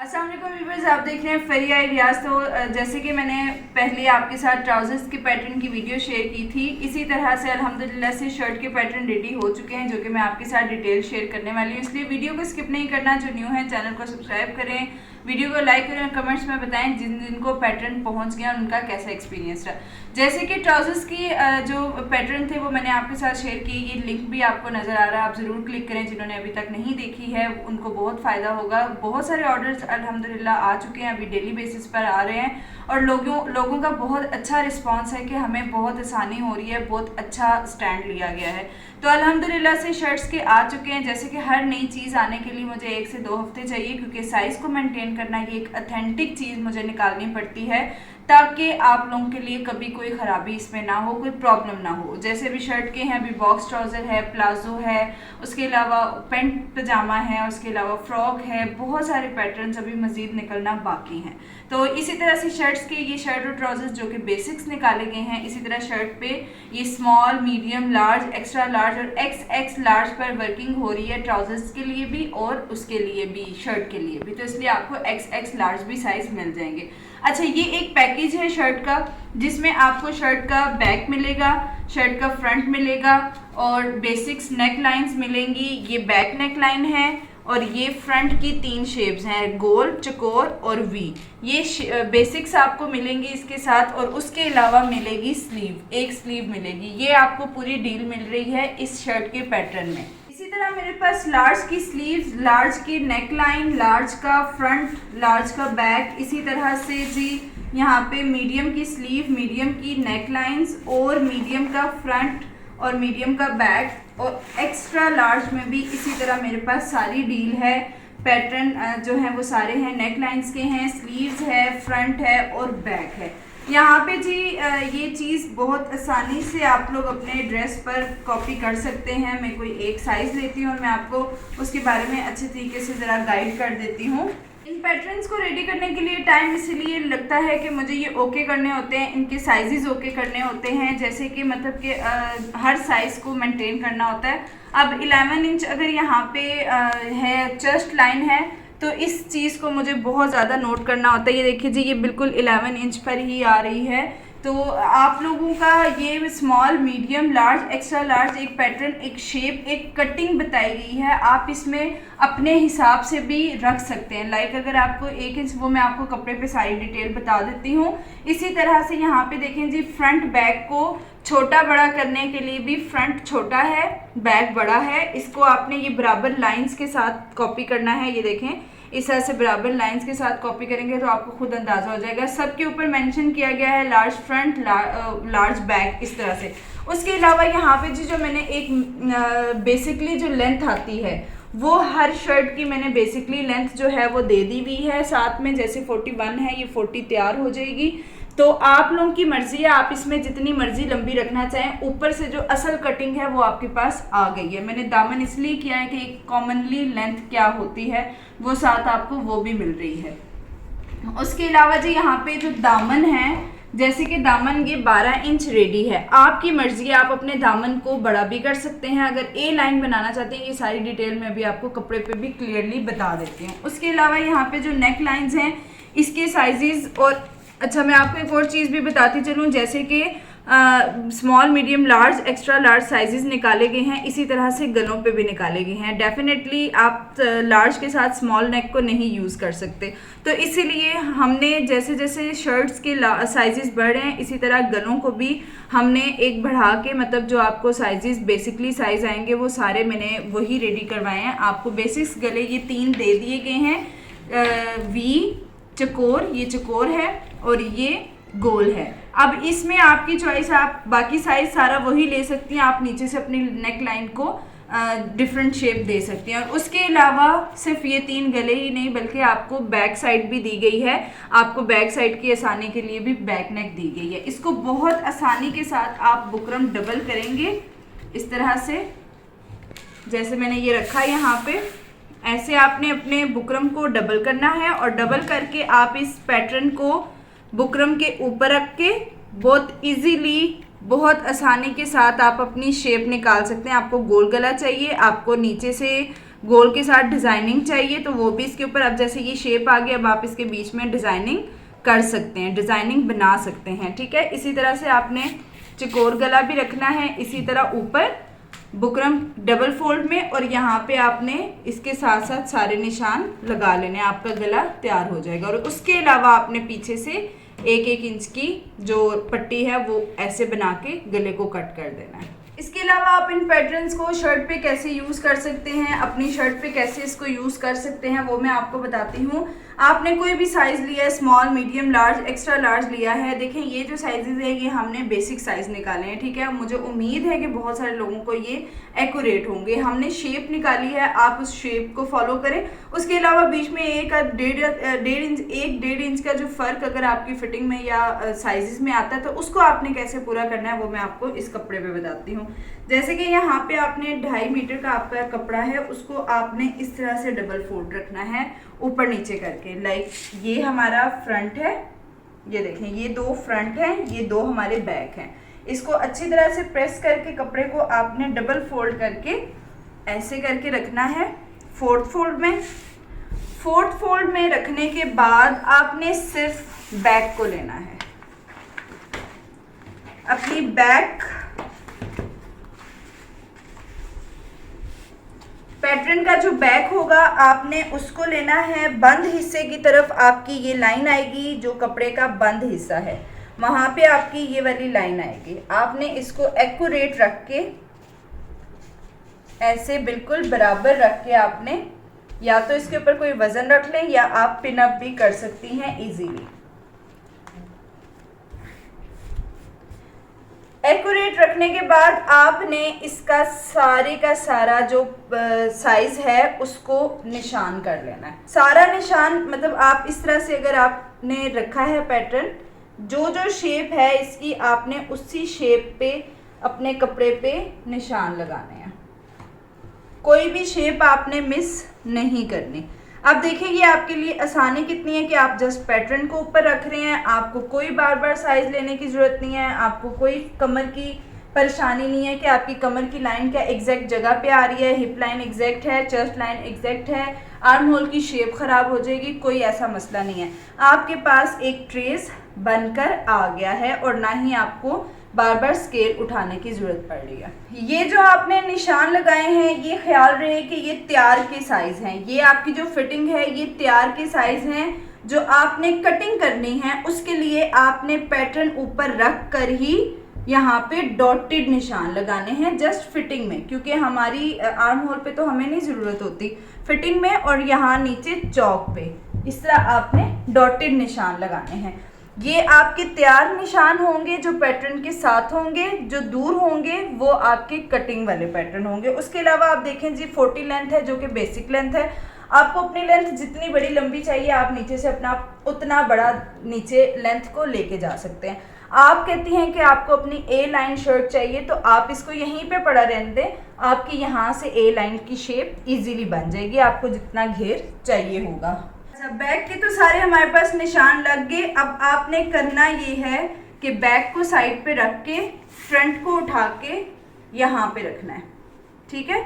अस्सलाम वालेकुम व्यूअर्स, आप देख रहे हैं फरिया रियाज। तो जैसे कि मैंने पहले आपके साथ ट्राउजर्स के पैटर्न की वीडियो शेयर की थी, इसी तरह से अल्हम्दुलिल्लाह से शर्ट के पैटर्न रेडी हो चुके हैं, जो कि मैं आपके साथ डिटेल शेयर करने वाली हूँ। इसलिए वीडियो को स्किप नहीं करना। जो न्यू है चैनल को सब्सक्राइब करें, वीडियो को लाइक करें और कमेंट्स में बताएं जिनको पैटर्न पहुँच गया उनका कैसा एक्सपीरियंस रहा। जैसे कि ट्राउजर्स की जो पैटर्न थे वो मैंने आपके साथ शेयर किए। ये लिंक भी आपको नज़र आ रहा है, आप ज़रूर क्लिक करें। जिन्होंने अभी तक नहीं देखी है उनको बहुत फ़ायदा होगा। बहुत सारे ऑर्डर्स अल्हम्दुलिल्लाह आ चुके हैं, अभी डेली बेसिस पर आ रहे हैं और लोगों का बहुत अच्छा रिस्पांस है कि हमें बहुत आसानी हो रही है, बहुत अच्छा स्टैंड लिया गया है। तो अल्हम्दुलिल्लाह से शर्ट्स के आ चुके हैं। जैसे कि हर नई चीज़ आने के लिए मुझे 1 से 2 हफ्ते चाहिए, क्योंकि साइज़ को मेंटेन करना ये एक ऑथेंटिक चीज़ मुझे निकालनी पड़ती है, ताकि आप लोगों के लिए कभी कोई ख़राबी इसमें ना हो, कोई प्रॉब्लम ना हो। जैसे भी शर्ट के हैं, अभी बॉक्स ट्राउज़र है, प्लाजो है, उसके अलावा पेंट पजामा है, उसके अलावा फ्रॉक है, बहुत सारे पैटर्न्स अभी मज़ीद निकलना बाकी हैं। तो इसी तरह से शर्ट्स के ये शर्ट और ट्राउजर्स जो कि बेसिक्स निकाले गए हैं, इसी तरह शर्ट पे ये small, medium, large, extra large और एक्स लार्ज पर वर्किंग हो रही है, ट्राउजर्स के लिए भी और उसके लिए भी, शर्ट के लिए भी। तो इसलिए आपको एक्स लार्ज भी साइज मिल जाएंगे। अच्छा, ये एक पैकेज है शर्ट का, जिसमें आपको शर्ट का बैक मिलेगा, शर्ट का फ्रंट मिलेगा और बेसिक्स नेक लाइन्स मिलेंगी। ये बैक नेक लाइन है और ये फ्रंट की 3 शेप्स हैं, गोल, चकोर और वी। ये बेसिक्स आपको मिलेंगी इसके साथ और उसके अलावा मिलेगी स्लीव, एक स्लीव मिलेगी। ये आपको पूरी डील मिल रही है इस शर्ट के पैटर्न में। इसी तरह मेरे पास लार्ज की स्लीव्स, लार्ज की नेक लाइन, लार्ज का फ्रंट, लार्ज का बैक, इसी तरह से जी यहाँ पे मीडियम की स्लीव, मीडियम की नेक लाइन्स और मीडियम का फ्रंट और मीडियम का बैक और एक्स्ट्रा लार्ज में भी इसी तरह मेरे पास सारी डील है। पैटर्न जो है वो सारे हैं, नेक लाइन्स के हैं, स्लीव्स है, फ्रंट है और बैक है। यहाँ पे जी ये चीज़ बहुत आसानी से आप लोग अपने ड्रेस पर कॉपी कर सकते हैं। मैं कोई एक साइज़ लेती हूँ और मैं आपको उसके बारे में अच्छे तरीके से ज़रा गाइड कर देती हूँ। इन पैटर्न्स को रेडी करने के लिए टाइम इसलिए लगता है कि मुझे ये ओके करने होते हैं, इनके साइजेस ओके करने होते हैं, जैसे कि मतलब कि हर साइज़ को मेंटेन करना होता है। अब 11 इंच अगर यहाँ पे है, चेस्ट लाइन है, तो इस चीज़ को मुझे बहुत ज़्यादा नोट करना होता है। ये देखिए जी, ये बिल्कुल 11 इंच पर ही आ रही है। तो आप लोगों का ये small, medium, large, extra large एक पैटर्न, एक शेप, एक कटिंग बताई गई है। आप इसमें अपने हिसाब से भी रख सकते हैं। लाइक अगर आपको 1 इंच, वो मैं आपको कपड़े पे सारी डिटेल बता देती हूँ। इसी तरह से यहाँ पे देखें जी, फ्रंट बैक को छोटा बड़ा करने के लिए भी फ्रंट छोटा है, बैक बड़ा है। इसको आपने ये बराबर लाइंस के साथ कॉपी करना है। ये देखें, इस तरह से बराबर लाइंस के साथ कॉपी करेंगे तो आपको खुद अंदाज़ा हो जाएगा। सबके ऊपर मेंशन किया गया है लार्ज फ्रंट, लार्ज बैक, इस तरह से। उसके अलावा यहाँ पे जो मैंने एक बेसिकली जो लेंथ आती है, वो हर शर्ट की मैंने बेसिकली लेंथ जो है वो दे दी हुई है साथ में। जैसे 41 है, ये 40 तैयार हो जाएगी। तो आप लोगों की मर्ज़ी है, आप इसमें जितनी मर्ज़ी लंबी रखना चाहें। ऊपर से जो असल कटिंग है वो आपके पास आ गई है। मैंने दामन इसलिए किया है कि एक कॉमनली लेंथ क्या होती है वो साथ आपको वो भी मिल रही है। उसके अलावा जी यहाँ पे जो दामन है, जैसे कि दामन ये 12 इंच रेडी है। आपकी मर्ज़ी है, आप अपने दामन को बड़ा भी कर सकते हैं। अगर ए लाइन बनाना चाहते हैं, ये सारी डिटेल में अभी आपको कपड़े पे भी क्लियरली बता देती हूँ। उसके अलावा यहाँ पे जो नेक लाइन्स हैं, इसके साइजेस और अच्छा, मैं आपको एक और चीज़ भी बताती चलूँ, जैसे कि small, medium, large, extra large sizes निकाले गए हैं। इसी तरह से गलों पे भी निकाले गए हैं। डेफिनेटली आप लार्ज के साथ स्मॉल नेक को नहीं यूज़ कर सकते, तो इसीलिए हमने जैसे जैसे शर्ट्स के साइजेस बढ़ रहे हैं, इसी तरह गलों को भी हमने एक बढ़ा के, मतलब जो आपको साइजेस बेसिकली साइज आएंगे वो सारे मैंने वही रेडी करवाए हैं। आपको बेसिक्स गले ये 3 दे दिए गए हैं, वी, चकोर, ये चकोर है और ये गोल है। अब इसमें आपकी चॉइस, आप बाकी साइज सारा वही ले सकती हैं। आप नीचे से अपनी नेक लाइन को डिफरेंट शेप दे सकती हैं। और उसके अलावा सिर्फ ये 3 गले ही नहीं, बल्कि आपको बैक साइड भी दी गई है। आपको बैक साइड की आसानी के लिए भी बैक नेक दी गई है। इसको बहुत आसानी के साथ आप बुकरम डबल करेंगे इस तरह से, जैसे मैंने ये रखा है यहाँ पे। ऐसे आपने अपने बुकरम को डबल करना है और डबल करके आप इस पैटर्न को बुकरम के ऊपर रख के बहुत इजीली, बहुत आसानी के साथ आप अपनी शेप निकाल सकते हैं। आपको गोल गला चाहिए, आपको नीचे से गोल के साथ डिज़ाइनिंग चाहिए तो वो भी इसके ऊपर, अब जैसे ये शेप आ गई, अब आप इसके बीच में डिज़ाइनिंग कर सकते हैं, डिज़ाइनिंग बना सकते हैं, ठीक है। इसी तरह से आपने चकोर गला भी रखना है, इसी तरह ऊपर बुकरम डबल फोल्ड में, और यहाँ पे आपने इसके साथ साथ सारे निशान लगा लेने, आपका गला तैयार हो जाएगा। और उसके अलावा आपने पीछे से 1-1 इंच की जो पट्टी है वो ऐसे बना के गले को कट कर देना है। इसके अलावा आप इन पैटर्न्स को शर्ट पे कैसे यूज़ कर सकते हैं, अपनी शर्ट पे कैसे इसको यूज़ कर सकते हैं वो मैं आपको बताती हूँ। आपने कोई भी साइज़ लिया है, small, medium, large, extra large लिया है, देखें ये जो साइजेस है ये हमने बेसिक साइज़ निकाले हैं, ठीक है। मुझे उम्मीद है कि बहुत सारे लोगों को ये एक्यूरेट होंगे। हमने शेप निकाली है, आप उस शेप को फॉलो करें। उसके अलावा बीच में 1-1.5 इंच का जो फ़र्क अगर आपकी फिटिंग में या साइजेस में आता है तो उसको आपने कैसे पूरा करना है वो मैं आपको इस कपड़े पे बताती हूँ। जैसे कि यहाँ पे आपने 2.5 मीटर का आपका कपड़ा है, उसको आपने इस तरह से डबल फोल्ड रखना है ऊपर नीचे करके। लाइक ये हमारा फ्रंट है, ये देखें ये 2 फ्रंट हैं, ये 2 हमारे बैक हैं। इसको अच्छी तरह से प्रेस करके कपड़े को आपने डबल फोल्ड करके ऐसे करके रखना है 4th फोल्ड में। 4th फोल्ड में रखने के बाद आपने सिर्फ बैक को लेना है, अपनी बैक पैटर्न का जो बैक होगा आपने उसको लेना है। बंद हिस्से की तरफ आपकी ये लाइन आएगी, जो कपड़े का बंद हिस्सा है वहाँ पे आपकी ये वाली लाइन आएगी। आपने इसको एक्यूरेट रख के ऐसे बिल्कुल बराबर रख के आपने या तो इसके ऊपर कोई वजन रख लें या आप पिन अप भी कर सकती हैं इजीली। एक्यूरेट रखने के बाद आपने इसका सारे का सारा जो साइज है उसको निशान कर लेना है। सारा निशान मतलब आप इस तरह से अगर आपने रखा है पैटर्न, जो जो शेप है इसकी आपने उसी शेप पे अपने कपड़े पे निशान लगाने हैं। कोई भी शेप आपने मिस नहीं करनी। अब देखिए ये आपके लिए आसानी कितनी है कि आप जस्ट पैटर्न को ऊपर रख रहे हैं, आपको कोई बार बार साइज लेने की ज़रूरत नहीं है, आपको कोई कमर की परेशानी नहीं है कि आपकी कमर की लाइन क्या एग्जैक्ट जगह पे आ रही है, हिप लाइन एग्जैक्ट है, चेस्ट लाइन एग्जैक्ट है, आर्म होल की शेप ख़राब हो जाएगी, कोई ऐसा मसला नहीं है। आपके पास एक ट्रेस बनकर आ गया है और ना ही आपको बार बार स्केल उठाने की ज़रूरत पड़ रही है। ये जो आपने निशान लगाए हैं ये ख्याल रहे कि ये तैयार के साइज़ हैं, ये आपकी जो फिटिंग है ये तैयार के साइज़ हैं। जो आपने कटिंग करनी है उसके लिए आपने पैटर्न ऊपर रख कर ही यहाँ पे डॉटेड निशान लगाने हैं जस्ट फिटिंग में, क्योंकि हमारी आर्म होल पे तो हमें नहीं ज़रूरत होती, फिटिंग में और यहाँ नीचे चौक पे इस तरह आपने डॉटेड निशान लगाने हैं। ये आपके तैयार निशान होंगे जो पैटर्न के साथ होंगे, जो दूर होंगे वो आपके कटिंग वाले पैटर्न होंगे। उसके अलावा आप देखें जी 40 लेंथ है जो कि बेसिक लेंथ है। आपको अपनी लेंथ जितनी बड़ी लंबी चाहिए आप नीचे से अपना उतना बड़ा नीचे लेंथ को लेके जा सकते हैं। आप कहती हैं कि आपको अपनी ए लाइन शर्ट चाहिए तो आप इसको यहीं पे पड़ा रहने दें, आपकी यहाँ से ए लाइन की शेप इजीली बन जाएगी, आपको जितना घेर चाहिए होगा। अच्छा, बैक के तो सारे हमारे पास निशान लग गए। अब आपने करना ये है कि बैक को साइड पे रख के फ्रंट को उठा के यहाँ पे रखना है, ठीक है।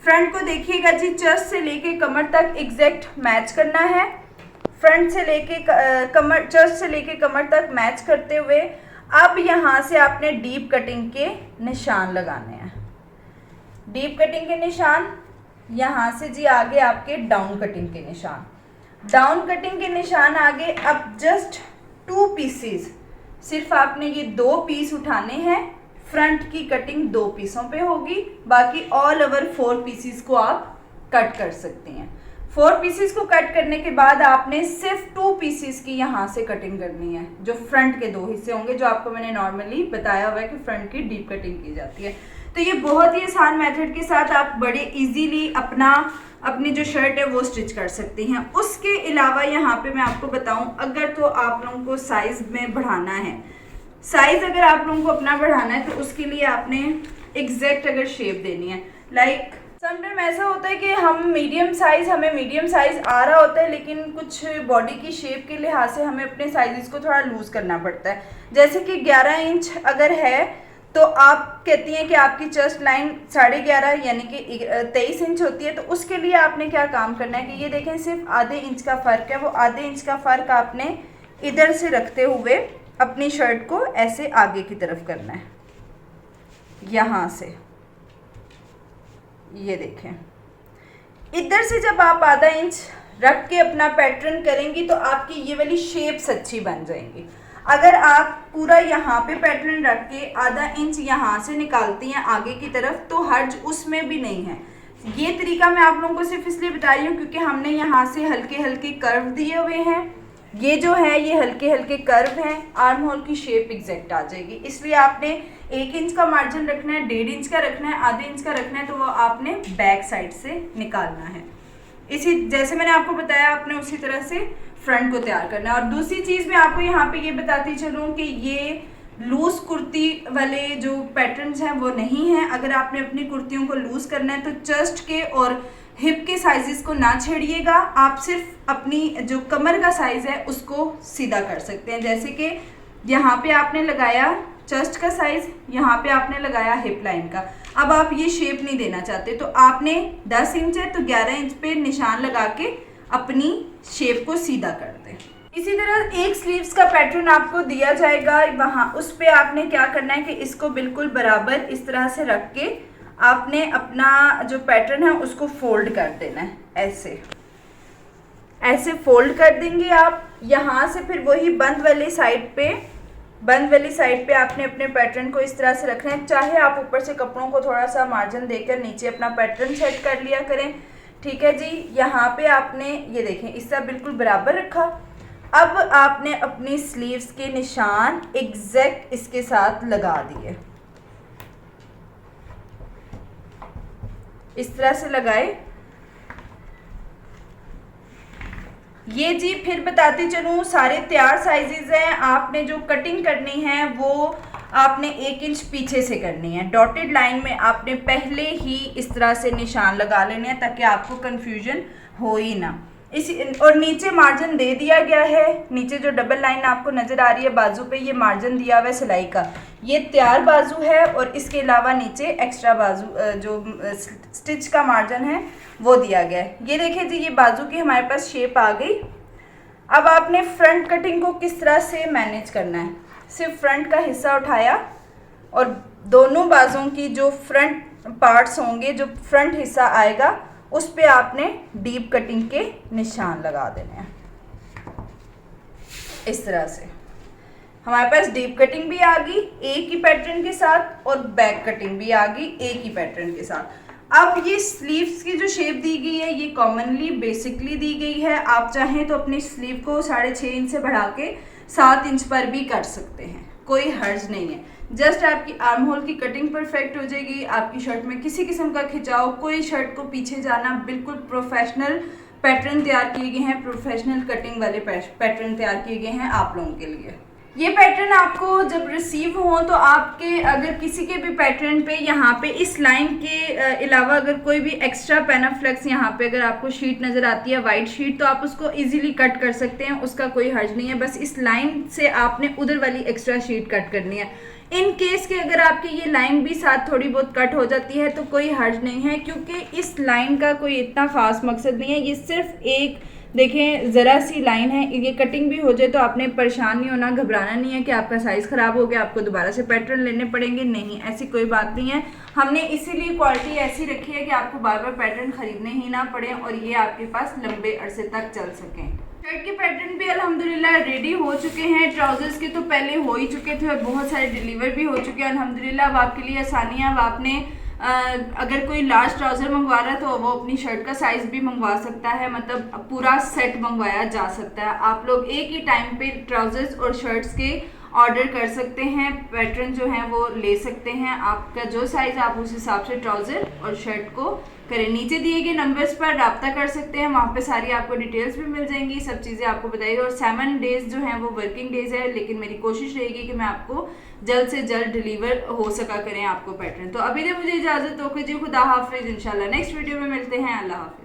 फ्रंट को देखिएगा जी, चेस्ट से लेके कमर तक एग्जैक्ट मैच करना है। फ्रंट से लेके कमर, चेस्ट से लेके कमर तक मैच करते हुए अब यहाँ से आपने डीप कटिंग के निशान लगाने हैं। डीप कटिंग के निशान यहाँ से जी आगे आपके डाउन कटिंग के निशान, डाउन कटिंग के निशान आगे। अब जस्ट 2 पीसीज, सिर्फ आपने ये 2 पीस उठाने हैं। फ्रंट की कटिंग 2 पीसों पे होगी, बाकी ऑल ओवर 4 पीसीज को आप कट कर सकती हैं। 4 पीसीज को कट करने के बाद आपने सिर्फ 2 पीसीज की यहाँ से कटिंग करनी है, जो फ्रंट के 2 हिस्से होंगे, जो आपको मैंने नॉर्मली बताया हुआ है कि फ्रंट की डीप कटिंग की जाती है। तो ये बहुत ही आसान मेथड के साथ आप बड़े इजीली अपनी जो शर्ट है वो स्टिच कर सकती हैं। उसके अलावा यहाँ पे मैं आपको बताऊँ, अगर तो आप लोगों को साइज़ में बढ़ाना है, साइज़ अगर आप लोगों को अपना बढ़ाना है तो उसके लिए आपने एग्जैक्ट अगर शेप देनी है, लाइक समटाइम ऐसा होता है कि हमें मीडियम साइज़ आ रहा होता है, लेकिन कुछ बॉडी की शेप के लिहाज से हमें अपने साइज़ को थोड़ा लूज़ करना पड़ता है। जैसे कि 11 इंच अगर है तो आप कहती हैं कि आपकी चेस्ट लाइन 11.5 यानी कि 23 इंच होती है, तो उसके लिए आपने क्या काम करना है कि ये देखें सिर्फ आधे इंच का फ़र्क है, वो आधे इंच का फ़र्क आपने इधर से रखते हुए अपनी शर्ट को ऐसे आगे की तरफ करना है, यहाँ से ये देखें। इधर से जब आप आधा इंच रख के अपना पैटर्न करेंगी तो आपकी ये वाली शेप्स अच्छी बन जाएंगी। अगर आप पूरा यहाँ पे पैटर्न रख के आधा इंच यहाँ से निकालती हैं आगे की तरफ तो हर्ज उसमें भी नहीं है। ये तरीका मैं आप लोगों को सिर्फ इसलिए बता रही हूँ क्योंकि हमने यहाँ से हल्के हल्के कर्व दिए हुए हैं, ये जो है ये हल्के हल्के कर्व हैं, आर्म होल की शेप एग्जैक्ट आ जाएगी। इसलिए आपने 1 इंच का मार्जिन रखना है, 1.5 इंच का रखना है, आधे इंच का रखना है, तो वो आपने बैक साइड से निकालना है। इसी जैसे मैंने आपको बताया आपने उसी तरह से फ्रंट को तैयार करना है। और दूसरी चीज़ मैं आपको यहाँ पे ये बताती चलूँ कि ये लूज़ कुर्ती वाले जो पैटर्न्स हैं वो नहीं हैं। अगर आपने अपनी कुर्तियों को लूज़ करना है तो चेस्ट के और हिप के साइजेस को ना छेड़िएगा, आप सिर्फ अपनी जो कमर का साइज़ है उसको सीधा कर सकते हैं। जैसे कि यहाँ पे आपने लगाया चेस्ट का साइज़, यहाँ पे आपने लगाया हिप लाइन का। अब आप ये शेप नहीं देना चाहते तो आपने 10 इंच है तो 11 इंच पे निशान लगा के अपनी शेप को सीधा कर दें। इसी तरह एक स्लीव्स का पैटर्न आपको दिया जाएगा, वहाँ उस पे आपने क्या करना है कि इसको बिल्कुल बराबर इस तरह से रख के आपने अपना जो पैटर्न है उसको फोल्ड कर देना है। ऐसे ऐसे फोल्ड कर देंगे आप। यहाँ से फिर वही बंद वाली साइड पे आपने अपने पैटर्न को इस तरह से रखना है। चाहे आप ऊपर से कपड़ों को थोड़ा सा मार्जिन देकर नीचे अपना पैटर्न सेट कर लिया करें, ठीक है जी। यहाँ पे आपने ये देखें इस तरह बिल्कुल बराबर रखा। अब आपने अपनी स्लीव्स के निशान एग्जैक्ट इसके साथ लगा दिए, इस तरह से लगाए। ये जी फिर बताती चलूँ सारे तैयार साइजेस हैं। आपने जो कटिंग करनी है वो आपने 1 इंच पीछे से करनी है। डॉटेड लाइन में आपने पहले ही इस तरह से निशान लगा लेने हैं ताकि आपको कंफ्यूजन हो ही ना। इसी और नीचे मार्जिन दे दिया गया है। नीचे जो डबल लाइन आपको नज़र आ रही है बाजू पे, ये मार्जिन दिया हुआ है सिलाई का। ये तैयार बाजू है और इसके अलावा नीचे एक्स्ट्रा बाजू जो स्टिच का मार्जिन है वो दिया गया है। ये देखिए जी ये बाजू की हमारे पास शेप आ गई। अब आपने फ्रंट कटिंग को किस तरह से मैनेज करना है, सिर्फ फ्रंट का हिस्सा उठाया और दोनों बाजुओं की जो फ्रंट पार्ट्स होंगे, जो फ्रंट हिस्सा आएगा उस पे आपने डीप कटिंग के निशान लगा देने हैं। इस तरह से हमारे पास डीप कटिंग भी आ गई एक ही पैटर्न के साथ और बैक कटिंग भी आ गई एक ही पैटर्न के साथ। अब ये स्लीव्स की जो शेप दी गई है ये कॉमनली बेसिकली दी गई है। आप चाहें तो अपनी स्लीव को 6.5 इंच से बढ़ा के 7 इंच पर भी कर सकते हैं, कोई हर्ज नहीं है। जस्ट आपकी आर्म होल की कटिंग परफेक्ट हो जाएगी। आपकी शर्ट में किसी किस्म का खिंचाव, कोई शर्ट को पीछे जाना, बिल्कुल प्रोफेशनल पैटर्न तैयार किए गए हैं, प्रोफेशनल कटिंग वाले पैटर्न तैयार किए गए हैं आप लोगों के लिए। ये पैटर्न आपको जब रिसीव हो तो आपके अगर किसी के भी पैटर्न पे यहाँ पे इस लाइन के अलावा अगर कोई भी एक्स्ट्रा पैनाफ्लेक्स यहाँ पे अगर आपको शीट नज़र आती है वाइट शीट, तो आप उसको इजीली कट कर सकते हैं, उसका कोई हर्ज नहीं है। बस इस लाइन से आपने उधर वाली एक्स्ट्रा शीट कट करनी है। इन केस के अगर आपकी ये लाइन भी साथ थोड़ी बहुत कट हो जाती है तो कोई हर्ज नहीं है, क्योंकि इस लाइन का कोई इतना ख़ास मकसद नहीं है। ये सिर्फ एक देखें ज़रा सी लाइन है, ये कटिंग भी हो जाए तो आपने परेशान नहीं होना, घबराना नहीं है कि आपका साइज़ ख़राब हो गया, आपको दोबारा से पैटर्न लेने पड़ेंगे। नहीं, ऐसी कोई बात नहीं है। हमने इसीलिए क्वालिटी ऐसी रखी है कि आपको बार बार पैटर्न ख़रीदने ही ना पड़े और ये आपके पास लंबे अरसे तक चल सकें। शर्ट के पैटर्न भी अल्हम्दुलिल्लाह रेडी हो चुके हैं। ट्राउजर्स के तो पहले हो ही चुके थे और बहुत सारे डिलीवर भी हो चुके हैं अल्हम्दुलिल्लाह। अब आपके लिए आसानियाँ, अब आपने अगर कोई लार्ज ट्राउज़र मंगवा रहा है तो वो अपनी शर्ट का साइज़ भी मंगवा सकता है, मतलब पूरा सेट मंगवाया जा सकता है। आप लोग एक ही टाइम पे ट्राउज़र्स और शर्ट्स के ऑर्डर कर सकते हैं, पैटर्न जो हैं वो ले सकते हैं। आपका जो साइज़ आप उस हिसाब से ट्राउज़र और शर्ट को करें। नीचे दिए गए नंबर्स पर रब्ता कर सकते हैं, वहाँ पे सारी आपको डिटेल्स भी मिल जाएंगी, सब चीज़ें आपको बताइए। और 7 डेज़ जो हैं वो वर्किंग डेज़ है, लेकिन मेरी कोशिश रहेगी कि मैं आपको जल्द से जल्द डिलीवर हो सका करें आपको पैटर्न। तो अभी तक मुझे इजाज़त दो, खुदा हाफिज़। इंशाल्लाह नेक्स्ट वीडियो में मिलते हैं। अल्लाह हाफिज़।